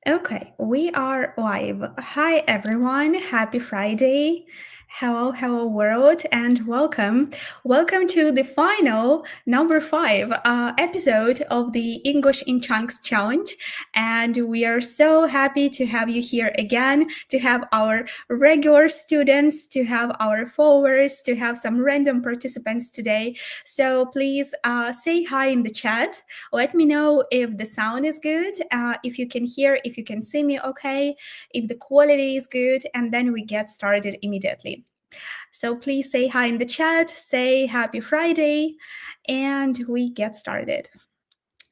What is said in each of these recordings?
Okay, we are live. Hi, everyone. Happy Friday. Hello, world, and welcome. Welcome to the final number five episode of the English in Chunks Challenge. And we are so happy to have you here again, to have our regular students, to have our followers, to have some random participants today. So please say hi in the chat. Let me know if the sound is good, if you can hear, if you can see me okay, if the quality is good, and then we get started immediately. So please say hi in the chat, say happy Friday, and we get started.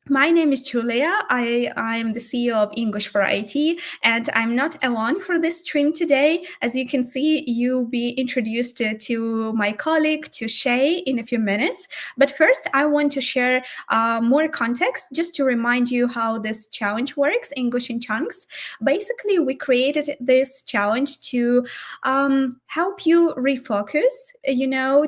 My name is Julia. I'm the CEO of English for IT, and I'm not alone for this stream today. As you can see, you'll be introduced to my colleague, to Shay, in a few minutes. But first, I want to share more context just to remind you how this challenge works, English in Chunks. Basically, we created this challenge to help you refocus,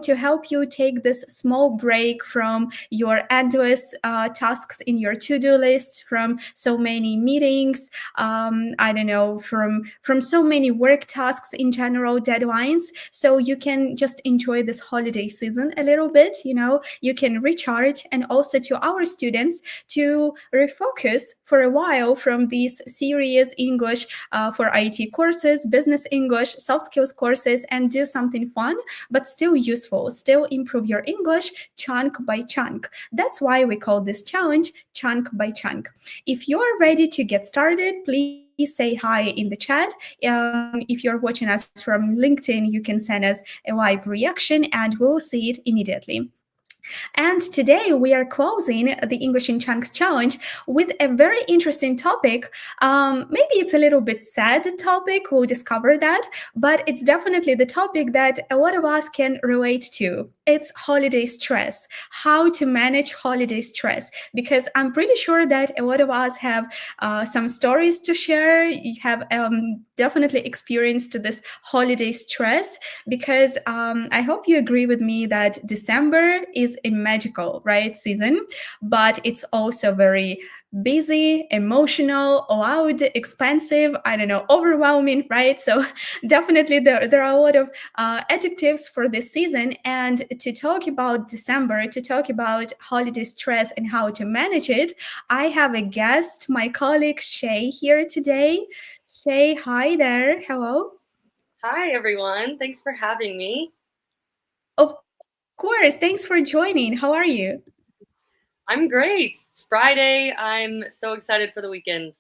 to help you take this small break from your endless tasks in your to-do list, from so many meetings, I don't know, from so many work tasks in general, deadlines, so you can just enjoy this holiday season a little bit. You can recharge, and also to our students to refocus for a while from these serious English for IT courses, business English, soft skills courses, and do something fun but still useful, still improve your English chunk by chunk. That's why we call this challenge chunk by chunk. If you're ready to get started, please say hi in the chat. If you're watching us from LinkedIn, you can send us a live reaction and we'll see it immediately. And today we are closing the English in Chunks challenge with a very interesting topic. Maybe it's a little bit sad topic, we'll discover that, but it's definitely the topic that a lot of us can relate to. It's holiday stress, how to manage holiday stress, because I'm pretty sure that a lot of us have some stories to share. You have definitely experienced this holiday stress, because I hope you agree with me that December is a magical, right, season, but it's also very busy, emotional, loud, expensive, I don't know, overwhelming, right? So definitely there are a lot of adjectives for this season. And to talk about December, to talk about holiday stress and how to manage it, I have a guest, my colleague Shay, here today. Shay, hi there. Hello. Hi, everyone. Thanks for having me. Of course. Thanks for joining. How are you? I'm great. It's Friday. I'm so excited for the weekend.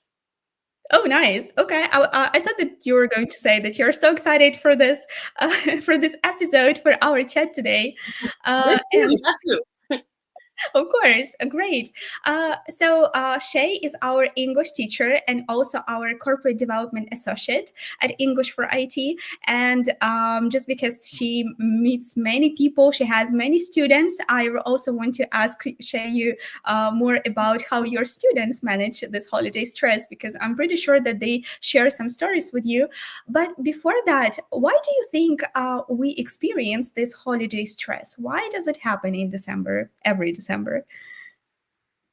Oh, nice. Okay, I thought that you were going to say that you're so excited for this for this episode, for our chat today, This too. and That too. of course, great. Shay is our English teacher and also our corporate development associate at English for IT. And just because she meets many people, she has many students, I also want to ask Shay you more about how your students manage this holiday stress, because I'm pretty sure that they share some stories with you. But before that, why do you think we experience this holiday stress? Why does it happen in December, every December?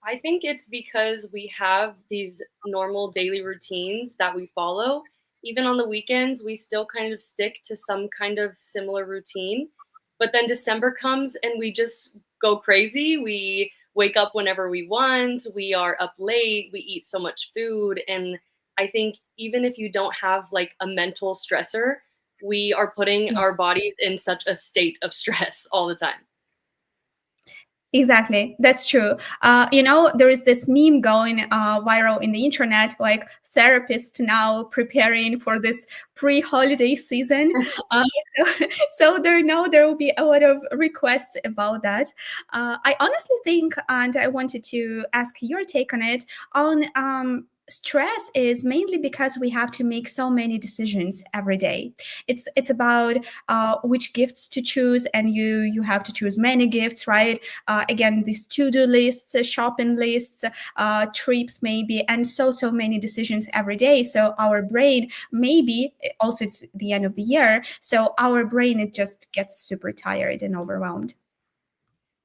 I think it's because we have these normal daily routines that we follow. Even on the weekends, we still kind of stick to some kind of similar routine. But then December comes and we just go crazy. We wake up whenever we want. We are up late. We eat so much food. And I think even if you don't have like a mental stressor, we are putting our Yes. bodies in such a state of stress all the time. Exactly, that's true. There is this meme going viral in the internet, like therapists now preparing for this pre-holiday season. Uh, so, so there will be a lot of requests about that. I honestly think, and I wanted to ask your take on it, on stress is mainly because we have to make so many decisions every day. It's about which gifts to choose, and you have to choose many gifts, right? Again, these to-do lists, shopping lists, trips maybe, and so many decisions every day. So our brain, maybe also it's the end of the year, so our brain, it just gets super tired and overwhelmed.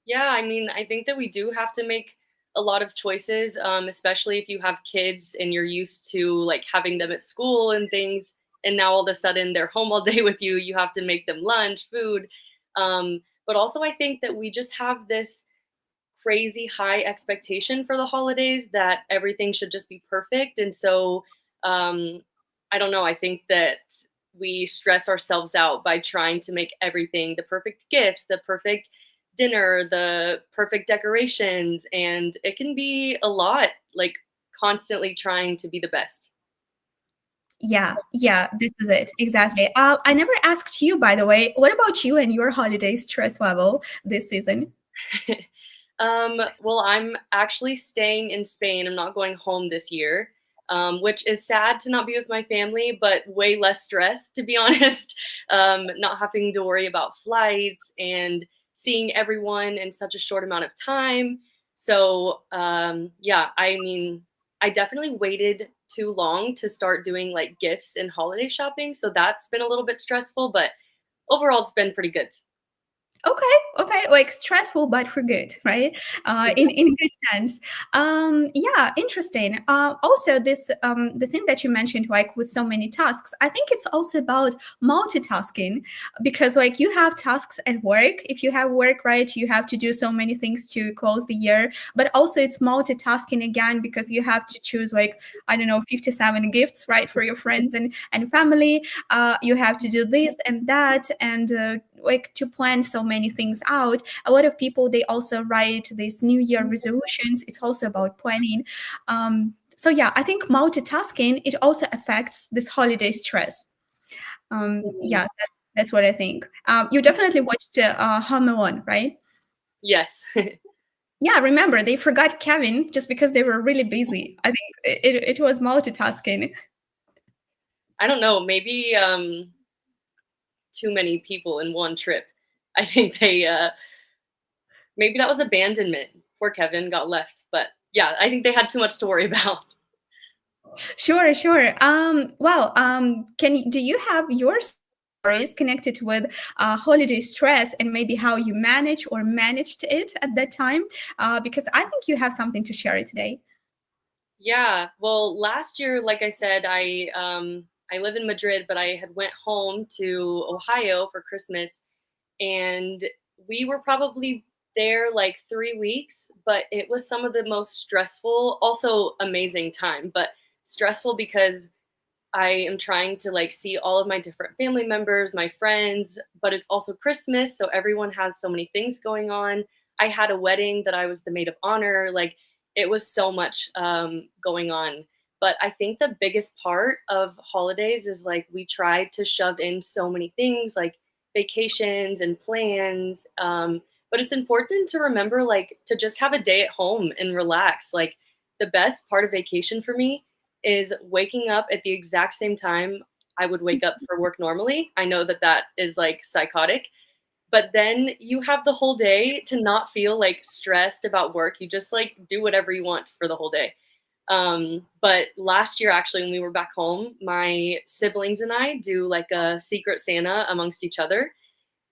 Yeah, I mean, I think that we do have to make a lot of choices, especially if you have kids and you're used to like having them at school and things. And now all of a sudden they're home all day with you. You have to make them lunch, food. But also, I think that we just have this crazy high expectation for the holidays that everything should just be perfect. And so um, I don't know. I think that we stress ourselves out by trying to make everything the perfect gifts, the perfect dinner, the perfect decorations. And it can be a lot, like constantly trying to be the best. Yeah, yeah, this is it. Exactly. I never asked you, by the way, what about you and your holiday stress level this season? Well, I'm actually staying in Spain. I'm not going home this year, which is sad to not be with my family, but way less stress, to be honest. Not having to worry about flights and seeing everyone in such a short amount of time. So, yeah, I mean, I definitely waited too long to start doing like gifts and holiday shopping. So that's been a little bit stressful, but overall, it's been pretty good. Okay, okay, like stressful but for good, right? In good sense. Yeah, interesting. Also, this the thing that you mentioned, like with so many tasks, I think it's also about multitasking because like you have tasks at work. If you have work, right, you have to do so many things to close the year. But also, it's multitasking again because you have to choose like I don't know 57 gifts, right, for your friends and family. You have to do this and that and like to plan so many things out. A lot of people they also write these new year resolutions. It's also about planning. So yeah, I think multitasking it also affects this holiday stress. Mhm. Yeah, that's what I think. You definitely watched Home Alone, right? Yes. Yeah, remember they forgot Kevin just because they were really busy. I think it was multitasking. I don't know, maybe too many people in one trip. I think they maybe that was abandonment. Poor Kevin got left, but yeah, I think they had too much to worry about. Sure, sure. Well, do you have your stories connected with holiday stress and maybe how you manage or managed it at that time? Because I think you have something to share today. Yeah, well, last year, like I said, I live in Madrid, but I had went home to Ohio for Christmas, and we were probably there like 3 weeks, but it was some of the most stressful, also amazing time, but stressful because I am trying to like see all of my different family members, my friends, but it's also Christmas, so everyone has so many things going on. I had a wedding that I was the maid of honor. Like it was so much going on. But I think the biggest part of holidays is like we try to shove in so many things like vacations and plans. But it's important to remember like to just have a day at home and relax. Like the best part of vacation for me is waking up at the exact same time I would wake up for work normally. I know that that is like psychotic, but then you have the whole day to not feel like stressed about work. You just like do whatever you want for the whole day. But last year, actually, when we were back home, my siblings and I do like a secret Santa amongst each other.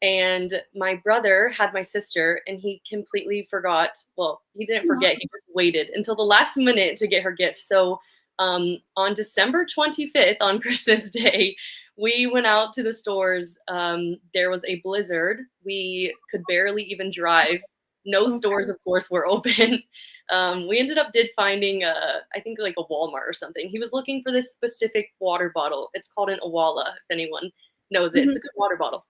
And my brother had my sister, and he completely forgot. Well, he didn't forget. He just waited until the last minute to get her gift. So on December 25th, on Christmas Day, we went out to the stores. There was a blizzard. We could barely even drive. No stores, of course, were open. We ended up finding, I think, like a Walmart or something. He was looking for this specific water bottle. It's called an Awala, if anyone knows it. It's a good water bottle.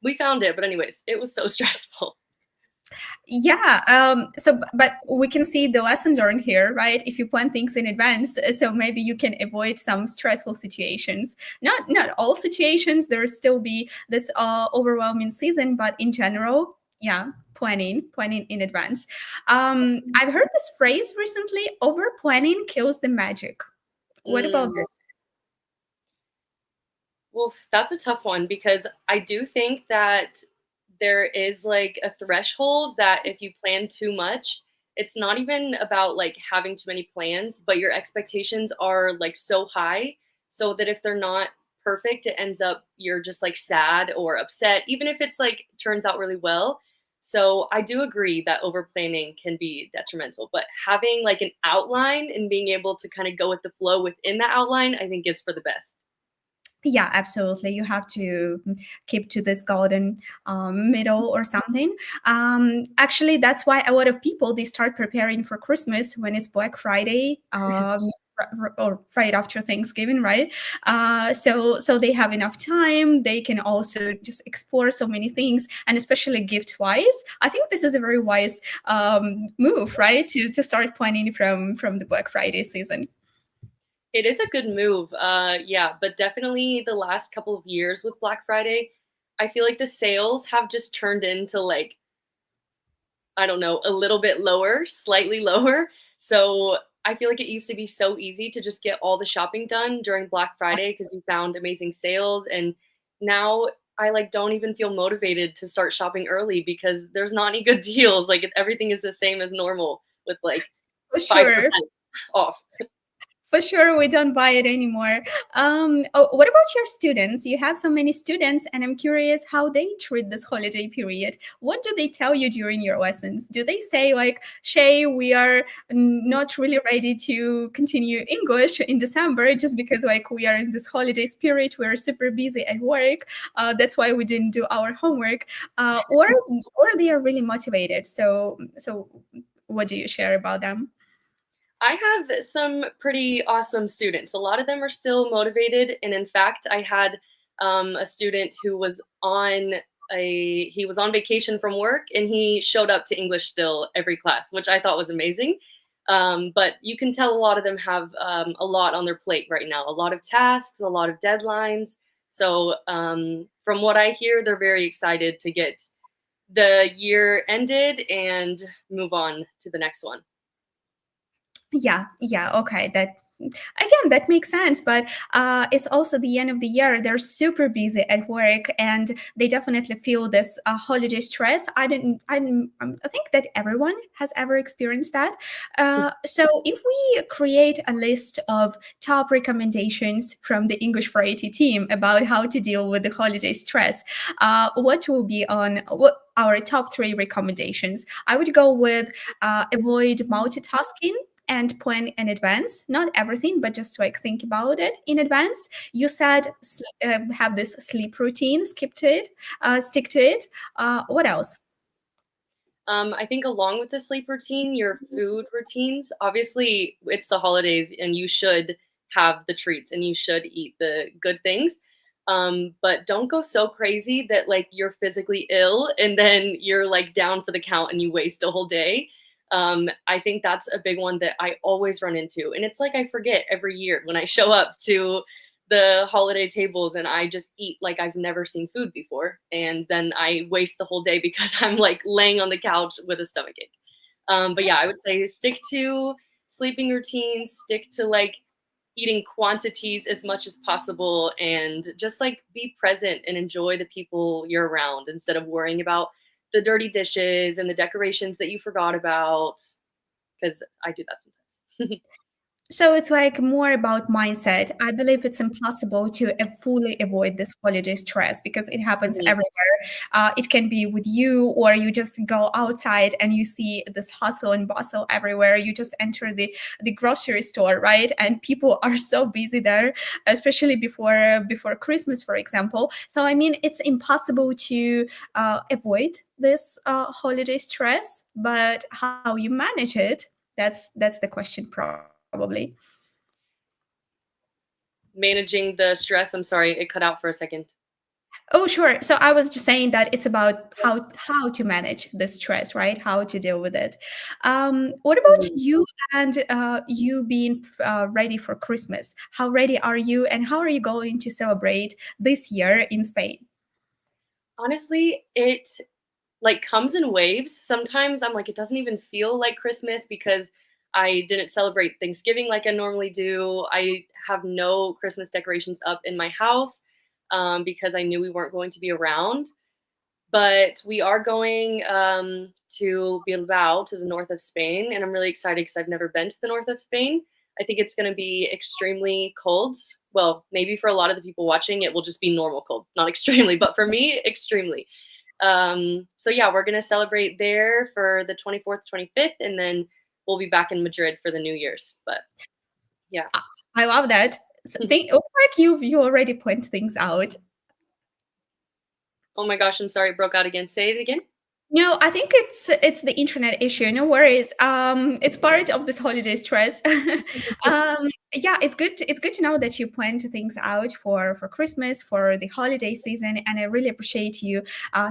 We found it, but anyways, it was so stressful. Yeah. But we can see the lesson learned here, right? If you plan things in advance, so maybe you can avoid some stressful situations. Not all situations. There will still be this overwhelming season, but in general, yeah, planning in advance. I've heard this phrase recently: "Over planning kills the magic." What about Mm. this? Well, that's a tough one because I do think that there is like a threshold that if you plan too much, it's not even about like having too many plans, but your expectations are like so high so that if they're not perfect, it ends up you're just like sad or upset, even if it's like turns out really well. So I do agree that over planning can be detrimental, but having like an outline and being able to kind of go with the flow within that outline, I think is for the best. Yeah, absolutely. You have to keep to this golden middle or something. Actually, that's why a lot of people they start preparing for Christmas when it's Black Friday. Or right after Thanksgiving, right? So they have enough time. They can also just explore so many things, and especially gift wise, I think this is a very wise move, right? To start planning from the Black Friday season. It is a good move. Yeah, but definitely the last couple of years with Black Friday, I feel like the sales have just turned into like, I don't know, a little bit lower, slightly lower. So I feel like it used to be so easy to just get all the shopping done during Black Friday because you found amazing sales. And now I like don't even feel motivated to start shopping early because there's not any good deals. Like everything is the same as normal with like For 5% sure. off. For sure, we don't buy it anymore. What about your students? You have so many students, and I'm curious how they treat this holiday period. What do they tell you during your lessons? Do they say, like, Shay, we are not really ready to continue English in December just because, like, we are in this holiday spirit, we're super busy at work. That's why we didn't do our homework. Or they are really motivated. So what do you share about them? I have some pretty awesome students. A lot of them are still motivated, and in fact, I had a student who was on he was on vacation from work, and he showed up to English still every class, which I thought was amazing. But you can tell a lot of them have a lot on their plate right now, a lot of tasks, a lot of deadlines. So from what I hear, they're very excited to get the year ended and move on to the next one. Yeah, okay, that again, that makes sense, but it's also the end of the year. They're super busy at work, and they definitely feel this holiday stress. I think that everyone has ever experienced that. So if we create a list of top recommendations from the English variety team about how to deal with the holiday stress, what will be on what our top three recommendations? I would go with avoid multitasking and plan in advance, not everything, but just like think about it in advance. You said have this sleep routine, stick to it. What else? I think along with the sleep routine, your food routines, obviously it's the holidays and you should have the treats and you should eat the good things. But don't go so crazy that like you're physically ill and then you're like down for the count and you waste a whole day. I think that's a big one that I always run into. And it's like I forget every year when I show up to the holiday tables and I just eat like I've never seen food before. And then I waste the whole day because I'm like laying on the couch with a stomachache. But yeah, I would say stick to sleeping routines, stick to like eating quantities as much as possible, and just like be present and enjoy the people you're around instead of worrying about the dirty dishes and the decorations that you forgot about. Because I do that sometimes. So it's like more about mindset. I believe it's impossible to fully avoid this holiday stress because it happens Mhm. everywhere. It can be with you, or you just go outside and you see this hustle and bustle everywhere. You just enter the grocery store, right? And people are so busy there, especially before Christmas, for example. So I mean, it's impossible to avoid this holiday stress, but how you manage it, that's the question probably. Managing the stress. I'm sorry, it cut out for a second. Oh, sure. So I was just saying that it's about how to manage the stress, right? How to deal with it. What about Mhm. you and you being ready for Christmas? How ready are you, and how are you going to celebrate this year in Spain? Honestly, it like comes in waves. Sometimes I'm like, it doesn't even feel like Christmas because I didn't celebrate Thanksgiving like I normally do. I have no Christmas decorations up in my house because I knew we weren't going to be around. But we are going to Bilbao, to the north of Spain, and I'm really excited because I've never been to the north of Spain. I think it's going to be extremely cold. Well, maybe for a lot of the people watching, it will just be normal cold, not extremely, but for me, extremely. So yeah, we're gonna celebrate there for the 24th, 25th, and then we'll be back in Madrid for the New Year's. But yeah. I love that. So it looks like you already point things out. Oh my gosh, I'm sorry, it broke out again. Say it again. No, I think it's the internet issue. No worries. It's part of this holiday stress. Yeah, it's good to know that you plan to things out for Christmas, for the holiday season, and I really appreciate you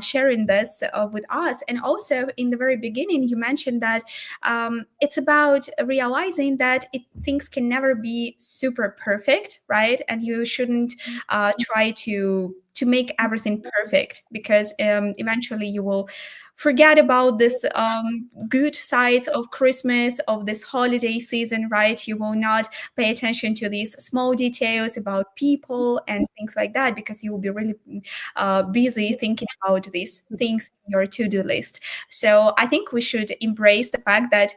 sharing this with us. And also, in the very beginning, you mentioned that it's about realizing that things can never be super perfect, right? And you shouldn't try to make everything perfect because eventually you will forget about this good sides of Christmas, of this holiday season, right? You will not pay attention to these small details about people and things like that because you will be really busy thinking about these things in your to-do list. So I think we should embrace the fact that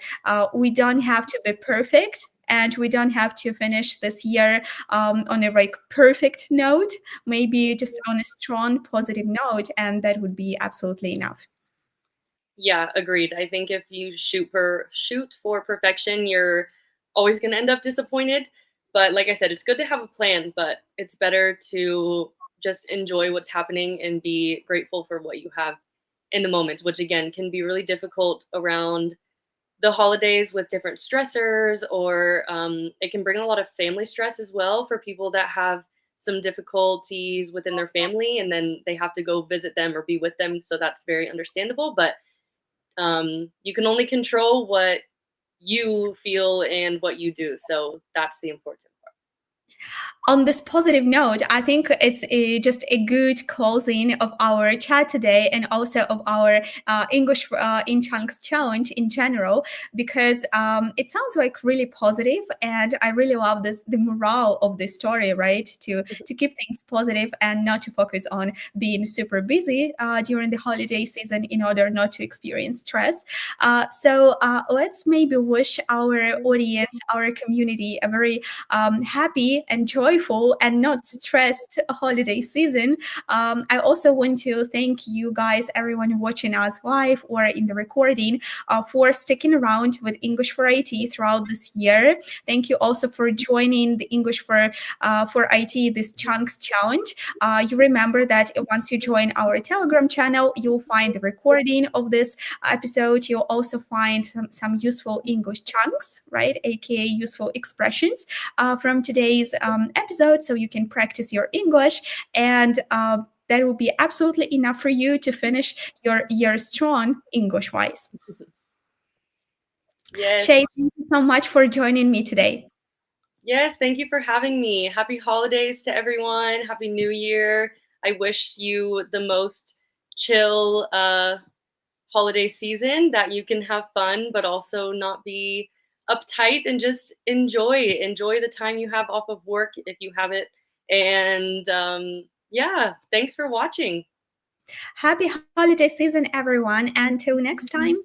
we don't have to be perfect and we don't have to finish this year on a like perfect note, maybe just on a strong positive note, and that would be absolutely enough. Yeah, agreed. I think if you shoot for perfection, you're always going to end up disappointed. But like I said, it's good to have a plan, but it's better to just enjoy what's happening and be grateful for what you have in the moment, which again can be really difficult around the holidays with different stressors, or it can bring a lot of family stress as well for people that have some difficulties within their family and then they have to go visit them or be with them. So that's very understandable. But you can only control what you feel and what you do. So that's the important part. On this positive note, I think it's just a good closing of our chat today and also of our English in Chunks challenge in general, because it sounds like really positive, and I really love this the morale of this story, right? To keep things positive and not to focus on being super busy during the holiday season in order not to experience stress. So let's maybe wish our audience, our community, a very happy and joyful and not stressed holiday season. I also want to thank you guys, everyone watching us live or in the recording, for sticking around with English for IT throughout this year. Thank you also for joining the English for IT, this Chunks Challenge. You remember that once you join our Telegram channel, you'll find the recording of this episode. You'll also find some useful English chunks, right? AKA useful expressions from today's episode, so you can practice your English, and that will be absolutely enough for you to finish your year strong English wise. Yes. Shay, thank you so much for joining me today. Yes. Thank you for having me. Happy holidays to everyone. Happy New Year. I wish you the most chill holiday season, that you can have fun, but also not be uptight and just enjoy the time you have off of work if you have it. And yeah, thanks for watching. Happy holiday season, everyone. Until next time.